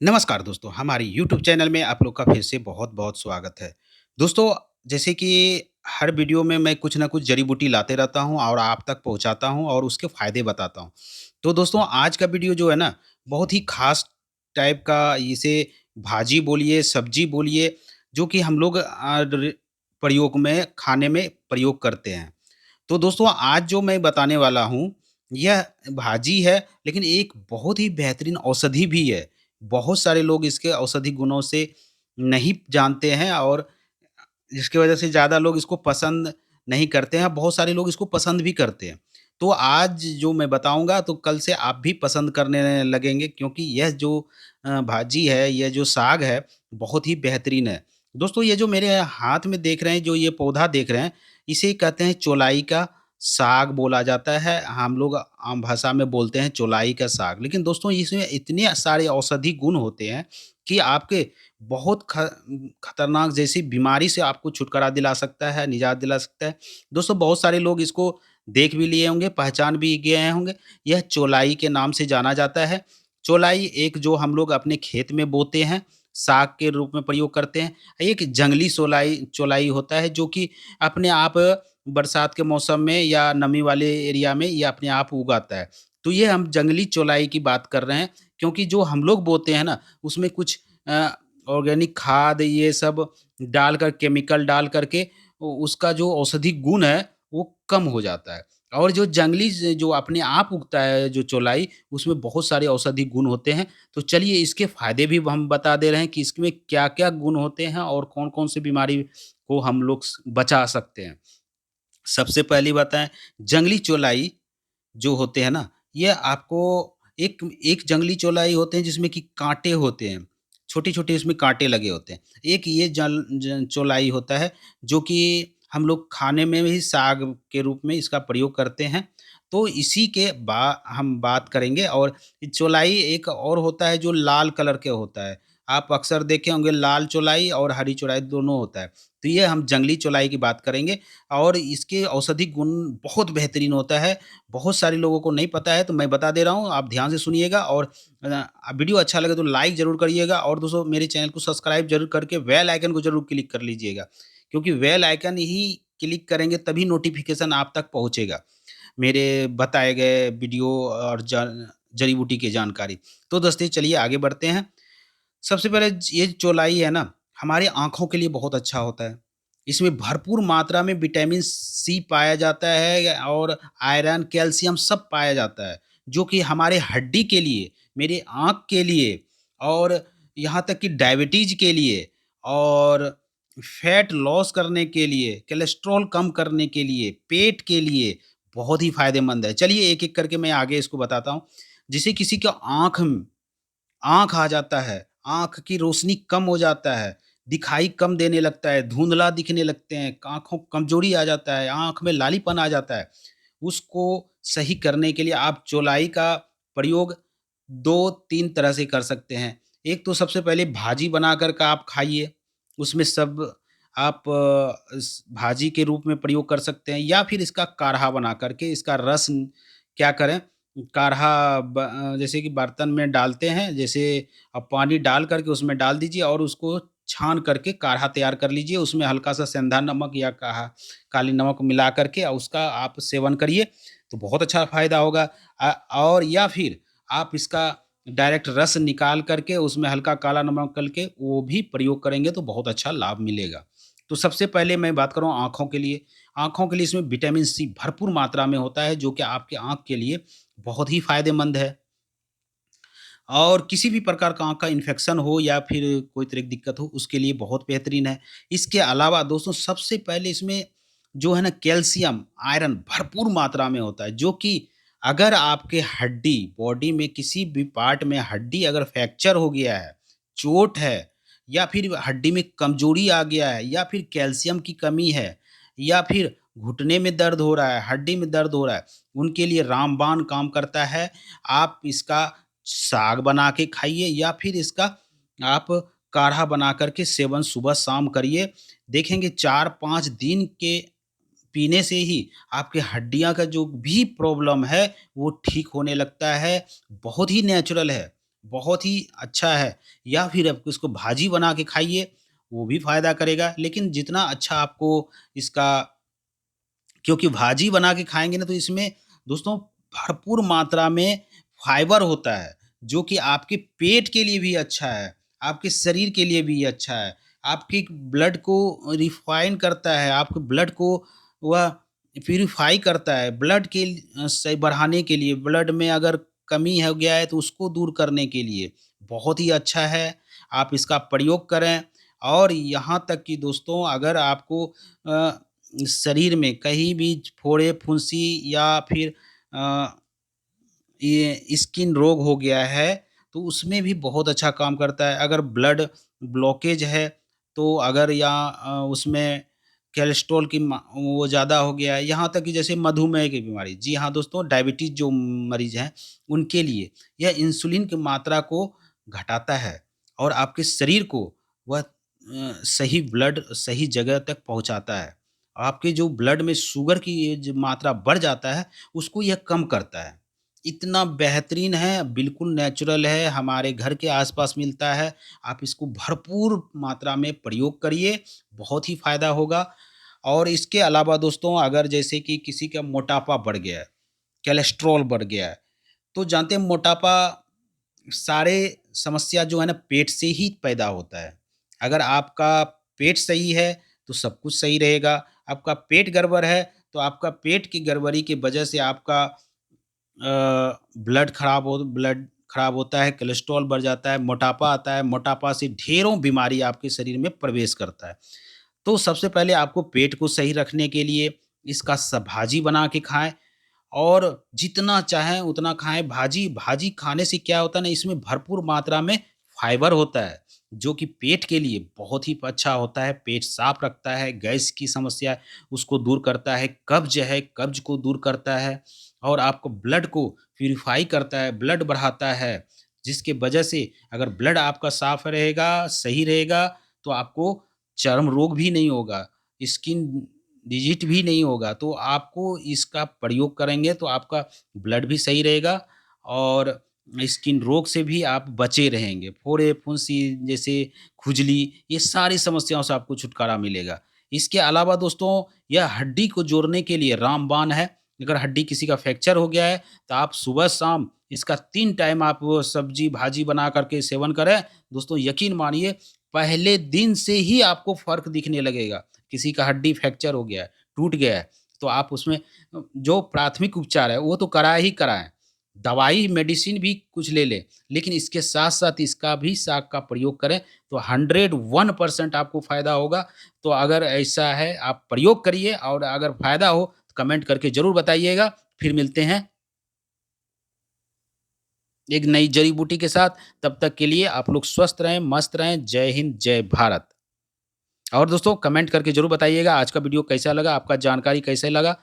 नमस्कार दोस्तों, हमारे यूट्यूब चैनल में आप लोग का फिर से बहुत-बहुत स्वागत है। दोस्तों, जैसे कि हर वीडियो में मैं कुछ ना कुछ जड़ी-बूटी लाते रहता हूँ और आप तक पहुँचाता हूँ और उसके फ़ायदे बताता हूँ। तो दोस्तों, आज का वीडियो जो है ना, बहुत ही ख़ास टाइप का, इसे भाजी बोलिए, सब्ज़ी बोलिए, जो कि हम लोग प्रयोग में, खाने में प्रयोग करते हैं। तो दोस्तों, आज जो मैं बताने वाला हूँ, यह भाजी है, लेकिन एक बहुत ही बेहतरीन औषधि भी है। बहुत सारे लोग इसके औषधि गुणों से नहीं जानते हैं और जिसकी वजह से ज़्यादा लोग इसको पसंद नहीं करते हैं, बहुत सारे लोग इसको पसंद भी करते हैं। तो आज जो मैं बताऊँगा, तो कल से आप भी पसंद करने लगेंगे, क्योंकि यह जो भाजी है, यह जो साग है, बहुत ही बेहतरीन है। दोस्तों, ये जो मेरे हाथ में देख रहे हैं, जो ये पौधा देख रहे हैं, इसे कहते हैं चौलाई का साग बोला जाता है। हम लोग आम भाषा में बोलते हैं चौलाई का साग। लेकिन दोस्तों, इसमें इतने सारे औषधि गुण होते हैं कि आपके बहुत खतरनाक जैसी बीमारी से आपको छुटकारा दिला सकता है, निजात दिला सकता है। दोस्तों, बहुत सारे लोग इसको देख भी लिए होंगे, पहचान भी गए होंगे। यह चौलाई के नाम से जाना जाता है। चौलाई एक जो हम लोग अपने खेत में बोते हैं, साग के रूप में प्रयोग करते हैं। एक जंगली सोलाई चौलाई होता है, जो कि अपने आप बरसात के मौसम में या नमी वाले एरिया में ये अपने आप उगाता है। तो ये हम जंगली चौलाई की बात कर रहे हैं, क्योंकि जो हम लोग बोते हैं ना, उसमें कुछ ऑर्गेनिक खाद ये सब डालकर, केमिकल डाल करके उसका जो औषधि गुण है, वो कम हो जाता है। और जो जंगली जो अपने आप उगता है, जो चौलाई, उसमें बहुत सारे औषधि गुण होते हैं। तो चलिए, इसके फ़ायदे भी हम बता दे रहे हैं कि इसमें क्या-क्या गुण होते हैं और कौन-कौन सी बीमारी को हम लोग बचा सकते हैं। सबसे पहली बताएँ, जंगली चौलाई जो होते हैं ना, ये आपको एक एक जंगली चौलाई होते हैं जिसमें कि काँटे होते हैं, छोटे-छोटे इसमें काँटे लगे होते हैं। एक ये जल ज चौलाई होता है, जो कि हम लोग खाने में भी साग के रूप में इसका प्रयोग करते हैं। तो इसी के हम बात करेंगे। और चौलाई एक और होता है जो लाल कलर के होता है। आप अक्सर देखे होंगे, लाल चौलाई और हरी चौलाई दोनों होता है। तो ये हम जंगली चौलाई की बात करेंगे और इसके औषधि गुण बहुत बेहतरीन होता है। बहुत सारे लोगों को नहीं पता है, तो मैं बता दे रहा हूँ, आप ध्यान से सुनिएगा। और वीडियो अच्छा लगे तो लाइक ज़रूर करिएगा और दोस्तों, मेरे चैनल को सब्सक्राइब ज़रूर करके बेल आइकन को ज़रूर क्लिक कर लीजिएगा, क्योंकि बेल आइकन ही क्लिक करेंगे तभी नोटिफ़िकेशन आप तक पहुँचेगा, मेरे बताए गए वीडियो और जड़ी-बूटी की जानकारी। तो दोस्तों, चलिए आगे बढ़ते हैं। सबसे पहले ये चौलाई है ना, हमारी आँखों के लिए बहुत अच्छा होता है। इसमें भरपूर मात्रा में विटामिन सी पाया जाता है और आयरन, कैल्शियम सब पाया जाता है, जो कि हमारे हड्डी के लिए, मेरे आँख के लिए और यहाँ तक कि डायबिटीज़ के लिए और फैट लॉस करने के लिए, कोलेस्ट्रॉल कम करने के लिए, पेट के लिए बहुत ही फ़ायदेमंद है। चलिए, एक-एक करके मैं आगे इसको बताता हूँ। जैसे किसी का आँख आ जाता है, आँख की रोशनी कम हो जाता है, दिखाई कम देने लगता है, धुंधला दिखने लगते हैं, आँखों कमज़ोरी आ जाता है, आँख में लालीपन आ जाता है। उसको सही करने के लिए आप चौलाई का प्रयोग 2-3 तरह से कर सकते हैं। एक तो सबसे पहले भाजी बनाकर के आप खाइए, उसमें सब आप इस भाजी के रूप में प्रयोग कर सकते हैं, या फिर इसका काढ़ा बना कर के इसका रस क्या करें, काढ़ा जैसे कि बर्तन में डालते हैं, जैसे आप पानी डाल कर के उसमें डाल दीजिए और उसको छान करके काढ़ा तैयार कर लीजिए। उसमें हल्का-सा सेंधा नमक या काली नमक मिला कर के उसका आप सेवन करिए, तो बहुत अच्छा फ़ायदा होगा। और या फिर आप इसका डायरेक्ट रस निकाल कर के उसमें हल्का काला नमक डाल के वो भी प्रयोग करेंगे, तो बहुत अच्छा लाभ मिलेगा। तो सबसे पहले मैं बात करूँ आँखों के लिए। आँखों के लिए इसमें विटामिन सी भरपूर मात्रा में होता है, जो कि आपके आँख के लिए बहुत ही फ़ायदेमंद है। और किसी भी प्रकार का आँख का इन्फेक्शन हो या फिर कोई तरह की दिक्कत हो, उसके लिए बहुत बेहतरीन है। इसके अलावा दोस्तों, सबसे पहले इसमें जो है ना, कैल्शियम, आयरन भरपूर मात्रा में होता है, जो कि अगर आपके हड्डी, बॉडी में किसी भी पार्ट में हड्डी अगर फ्रैक्चर हो गया है, चोट है, या फिर हड्डी में कमज़ोरी आ गया है, या फिर कैल्शियम की कमी है, या फिर घुटने में दर्द हो रहा है, हड्डी में दर्द हो रहा है, उनके लिए रामबाण काम करता है। आप इसका साग बना के खाइए, या फिर इसका आप काढ़ा बना कर के सेवन सुबह-शाम करिए। देखेंगे 4-5 दिन के पीने से ही आपके हड्डियाँ का जो भी प्रॉब्लम है, वो ठीक होने लगता है। बहुत ही नेचुरल है। बहुत ही अच्छा है। या फिर आप इसको भाजी बना के खाइए, वो भी फ़ायदा करेगा। लेकिन जितना अच्छा आपको इसका क्योंकि भाजी बना के खाएँगे ना तो इसमें दोस्तों भरपूर मात्रा में फाइबर होता है, जो कि आपके पेट के लिए भी अच्छा है, आपके शरीर के लिए भी अच्छा है, आपके ब्लड को रिफाइन करता है, आपके ब्लड को वह प्यूरिफ़ाई करता है, ब्लड के से बढ़ाने के लिए, ब्लड में अगर कमी हो गया है तो उसको दूर करने के लिए बहुत ही अच्छा है। आप इसका प्रयोग करें और यहाँ तक कि दोस्तों अगर आपको अ शरीर में कहीं भी फोड़े-फुंसी या फिर अ, ये स्किन रोग हो गया है, तो उसमें भी बहुत अच्छा काम करता है। अगर ब्लड ब्लॉकेज है, तो अगर या उसमें कोलेस्ट्रॉल की वो ज़्यादा हो गया है, यहाँ तक कि जैसे मधुमेह की बीमारी जी हाँ दोस्तों, डायबिटीज़ जो मरीज़ हैं, उनके लिए यह इंसुलिन की मात्रा को घटाता है और आपके शरीर को वह सही ब्लड सही जगह तक पहुँचाता है। आपके जो ब्लड में शुगर की ये जो मात्रा बढ़ जाता है, उसको यह कम करता है। इतना बेहतरीन है, बिल्कुल नेचुरल है, हमारे घर के आस-पास मिलता है। आप इसको भरपूर मात्रा में प्रयोग करिए, बहुत ही फ़ायदा होगा। और इसके अलावा दोस्तों अगर जैसे कि किसी का मोटापा बढ़ गया है, कोलेस्ट्रॉल बढ़ गया है, तो जानते हैं मोटापा सारे समस्या जो है ना पेट से ही पैदा होता है। अगर आपका पेट सही है, तो सब कुछ सही रहेगा। आपका पेट गड़बड़ है, तो आपका पेट की गड़बड़ी की वजह से आपका ब्लड खराब होता है, कोलेस्ट्रॉल बढ़ जाता है, मोटापा आता है, मोटापा से ढेरों बीमारी आपके शरीर में प्रवेश करता है। तो सबसे पहले आपको पेट को सही रखने के लिए इसका भाजी बना के खाएँ और जितना चाहें उतना खाएँ। भाजी भाजी खाने से क्या होता है ना, इसमें भरपूर मात्रा में फाइबर होता है, जो कि पेट के लिए बहुत ही अच्छा होता है, पेट साफ रखता है, गैस की समस्या है, उसको दूर करता है, कब्ज़ है, कब्ज़ को दूर करता है और आपको ब्लड को प्यूरिफ़ाई करता है, ब्लड बढ़ाता है, जिसकी वजह से अगर ब्लड आपका साफ रहेगा, सही रहेगा, तो आपको चर्म रोग भी नहीं होगा, स्किन डिजीट भी नहीं होगा। तो आपको इसका प्रयोग करेंगे तो आपका ब्लड भी सही रहेगा और स्किन रोग से भी आप बचे रहेंगे। फोड़े-फुंसी जैसे खुजली, ये सारी समस्याओं से आपको छुटकारा मिलेगा। इसके अलावा दोस्तों यह हड्डी को जोड़ने के लिए रामबाण है। अगर हड्डी किसी का फ्रैक्चर हो गया है, तो आप सुबह-शाम इसका 3 टाइम आप वो सब्ज़ी, भाजी बना कर के सेवन करें। दोस्तों यकीन मानिए पहले दिन से ही आपको फ़र्क दिखने लगेगा। किसी का हड्डी फ्रैक्चर हो गया है, टूट गया है, तो आप उसमें जो प्राथमिक उपचार है, वो तो कराएँ ही कराएँ। दवाई, मेडिसिन भी कुछ ले लें, लेकिन इसके साथ-साथ इसका भी शाक का प्रयोग करें, तो 101% आपको फ़ायदा होगा। तो अगर ऐसा है, आप प्रयोग करिए और अगर फ़ायदा हो, तो कमेंट करके ज़रूर बताइएगा। फिर मिलते हैं एक नई जड़ी-बूटी के साथ, तब तक के लिए आप लोग स्वस्थ रहें, मस्त रहें। जय हिंद, जय भारत। और दोस्तों कमेंट करके ज़रूर बताइएगा आज का वीडियो कैसा लगा, आपका जानकारी कैसे लगा?